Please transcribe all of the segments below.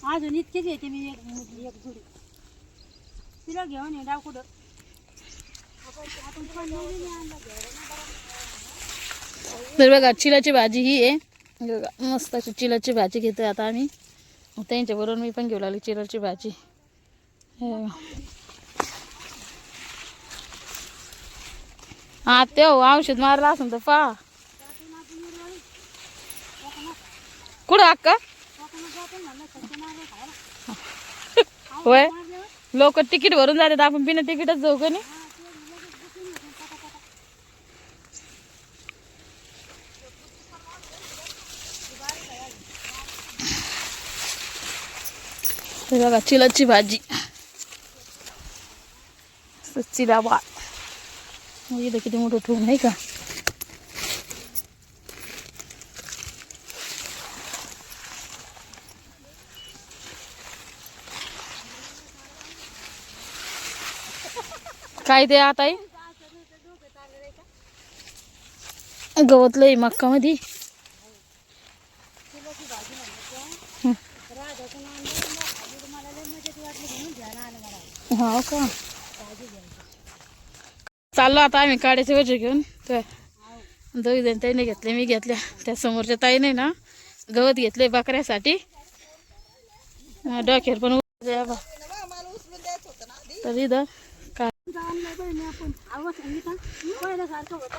अजून इतकेच येते मी एक जुडी तिला घेऊन ये डाव कुठं तर बघा चिलाची भाजी ही आहे बघा, मस्त अशी चिलाची भाजी घेतोय आता आम्ही. त्यांच्याबरोबर मी पण घेऊ लागली चिलाची भाजी. हे बघा. हा ते औषध मारला असेल तर पहा कुठं अक्का होय लोक तिकीट भरून जातात आपण बिना तिकीटच जाऊ का नाही. बघा चिलाची भाजी चिला भात इथं किती मोठं ठेवून आहे का. काय ते आता गवत लय मक्का मध्ये. हो का चाललो आता आम्ही काड्याचे वजे घेऊन. दोघी जण ताईने घेतले मी घेतल्या त्या समोरच्या ताईने ना गवत घेतले बकऱ्यासाठी. डोक्यावर पण तर इथं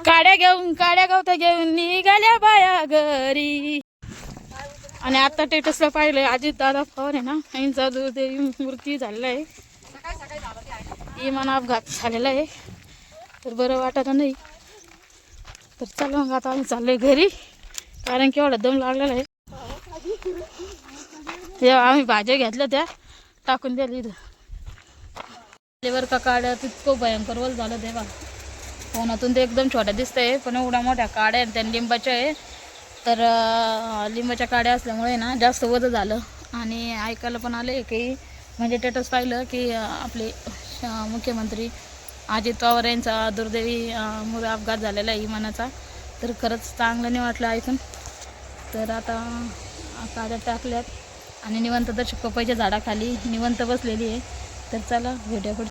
काड्या गवता घेऊन निघाल्या बाया घरी. आणि आता टेटसला पाहिलंय अजित दादा पवार आहे ना यांचा दुर्दैवी मृत्यू झालेला आहे. विमान अपघात झालेला आहे तर बरं वाटत नाही. तर चला मग आता आम्ही चाललोय घरी कारण की एवढा दम लागलेला आहे. आम्ही भाज्या घेतल्या त्या टाकून द्याल इथं वर का काड्या तितकं भयंकर वल झालं ते बा. फोनातून ते एकदम छोट्या दिसतंय पण एवढ्या मोठ्या काड्या त्या लिंबाच्या आहे. तर लिंबाच्या काड्या असल्यामुळे ना जास्त वजन झालं. आणि ऐकायला पण आले की म्हणजे स्टेटस पाहिलं की आपले मुख्यमंत्री अजित पवार यांचा दुर्दैवी अपघात झालेला आहे विमानाचा. तर खरंच चांगलं नाही वाटलं ऐकून. तर आता काड्या टाकल्यात आणि निवंत दर्शक पपईच्या झाडाखाली निवंत बसलेली आहे. तर चला भेटूया पुढे.